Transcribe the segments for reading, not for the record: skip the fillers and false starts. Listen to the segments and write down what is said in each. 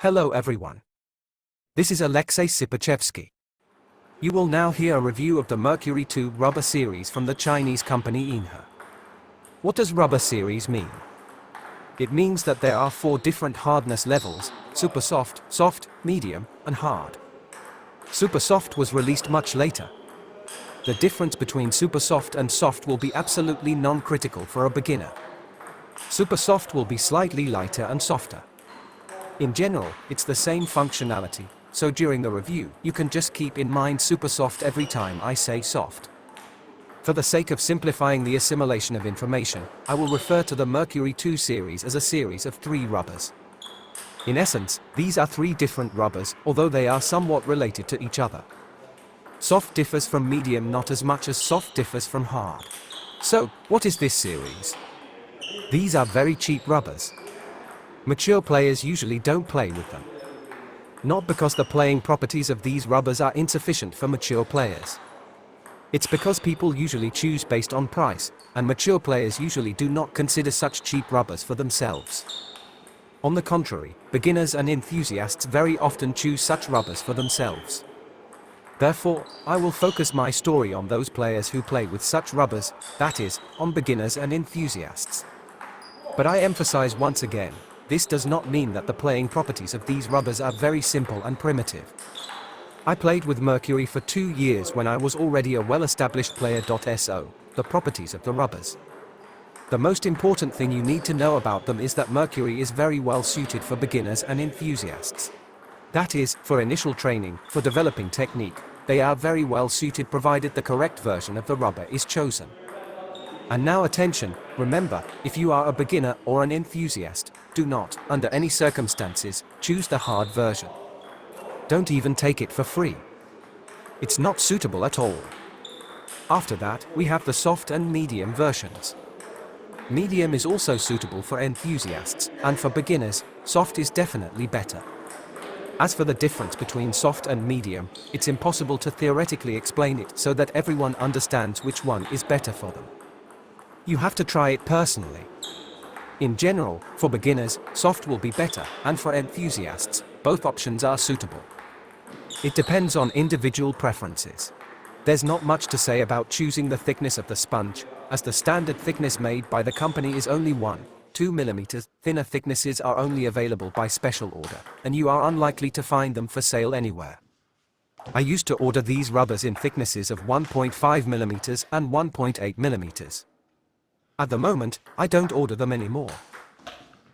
Hello everyone. This is Alexei Sipachevsky. You will now hear a review of the Mercury 2 rubber series from the Chinese company Yinhe. What does rubber series mean? It means that there are 4 different hardness levels: super soft, soft, medium, and hard. Super soft was released much later. The difference between super soft and soft will be absolutely non-critical for a beginner. Super soft will be slightly lighter and softer. In general, it's the same functionality, so during the review, you can just keep in mind super soft every time I say soft. For the sake of simplifying the assimilation of information, I will refer to the Mercury 2 series as a series of 3 rubbers. In essence, these are 3 different rubbers, although they are somewhat related to each other. Soft differs from medium not as much as soft differs from hard. So, what is this series? These are very cheap rubbers. Mature players usually don't play with them. Not because the playing properties of these rubbers are insufficient for mature players. It's because people usually choose based on price, and mature players usually do not consider such cheap rubbers for themselves. On the contrary, beginners and enthusiasts very often choose such rubbers for themselves. Therefore, I will focus my story on those players who play with such rubbers, that is, on beginners and enthusiasts. But I emphasize once again, this does not mean that the playing properties of these rubbers are very simple and primitive. I played with Mercury for 2 years when I was already a well-established player. So, the properties of the rubbers. The most important thing you need to know about them is that Mercury is very well suited for beginners and enthusiasts. That is, for initial training, for developing technique, they are very well suited provided the correct version of the rubber is chosen. And now attention, remember, if you are a beginner or an enthusiast, do not, under any circumstances, choose the hard version. Don't even take it for free. It's not suitable at all. After that, we have the soft and medium versions. Medium is also suitable for enthusiasts, and for beginners, soft is definitely better. As for the difference between soft and medium, it's impossible to theoretically explain it so that everyone understands which one is better for them. You have to try it personally. In general, for beginners, soft will be better, and for enthusiasts, both options are suitable. It depends on individual preferences. There's not much to say about choosing the thickness of the sponge, as the standard thickness made by the company is only 1-2 mm. Thinner thicknesses are only available by special order, and you are unlikely to find them for sale anywhere. I used to order these rubbers in thicknesses of 1.5 mm and 1.8 mm. At the moment, I don't order them anymore.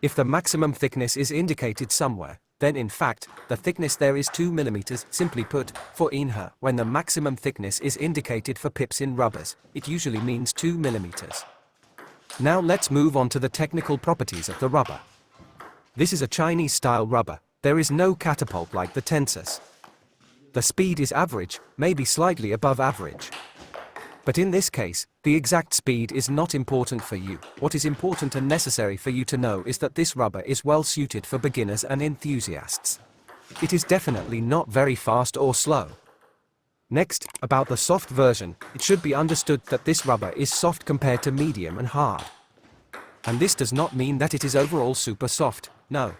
If the maximum thickness is indicated somewhere, then in fact, the thickness there is 2 mm. Simply put, for Yinhe, when the maximum thickness is indicated for pips in rubbers, it usually means 2 mm. Now let's move on to the technical properties of the rubber. This is a Chinese-style rubber. There is no catapult like the Tensus. The speed is average, maybe slightly above average. But in this case, the exact speed is not important for you. What is important and necessary for you to know is that this rubber is well suited for beginners and enthusiasts. It is definitely not very fast or slow. Next, about the soft version, it should be understood that this rubber is soft compared to medium and hard. And this does not mean that it is overall super soft, no.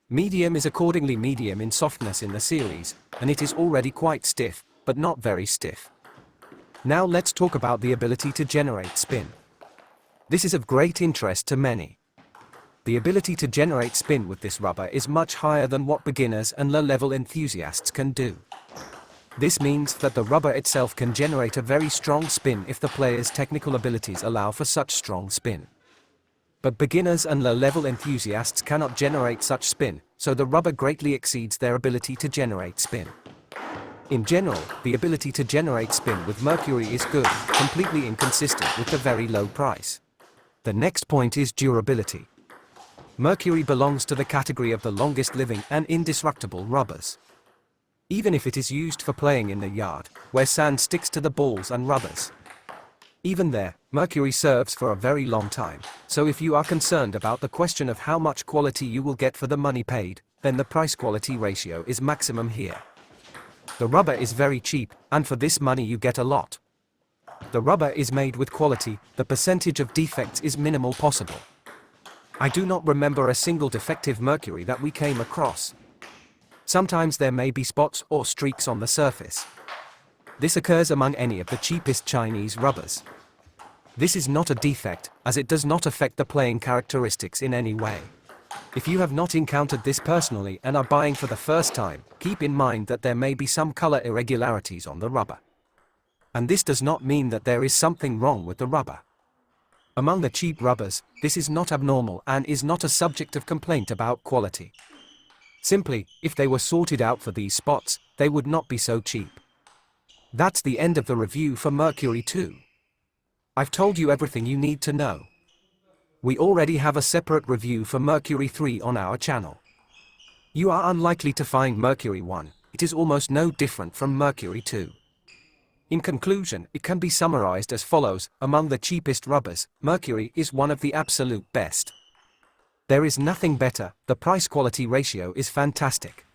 Medium is accordingly medium in softness in the series, and it is already quite stiff, but not very stiff. Now let's talk about the ability to generate spin. This is of great interest to many. The ability to generate spin with this rubber is much higher than what beginners and low-level enthusiasts can do. This means that the rubber itself can generate a very strong spin if the player's technical abilities allow for such strong spin. But beginners and low-level enthusiasts cannot generate such spin, so the rubber greatly exceeds their ability to generate spin. In general, the ability to generate spin with Mercury is good, completely inconsistent with the very low price. The next point is durability. Mercury belongs to the category of the longest living and indestructible rubbers. Even if it is used for playing in the yard, where sand sticks to the balls and rubbers. Even there, Mercury serves for a very long time, so if you are concerned about the question of how much quality you will get for the money paid, then the price-quality ratio is maximum here. The rubber is very cheap, and for this money you get a lot. The rubber is made with quality, the percentage of defects is minimal possible. I do not remember a single defective Mercury that we came across. Sometimes there may be spots or streaks on the surface. This occurs among any of the cheapest Chinese rubbers. This is not a defect, as it does not affect the playing characteristics in any way. If you have not encountered this personally and are buying for the first time, keep in mind that there may be some color irregularities on the rubber. And this does not mean that there is something wrong with the rubber. Among the cheap rubbers, this is not abnormal and is not a subject of complaint about quality. Simply, if they were sorted out for these spots, they would not be so cheap. That's the end of the review for Mercury 2. I've told you everything you need to know. We already have a separate review for Mercury 3 on our channel. You are unlikely to find Mercury 1, it is almost no different from Mercury 2. In conclusion, it can be summarized as follows: among the cheapest rubbers, Mercury is one of the absolute best. There is nothing better, the price-quality ratio is fantastic.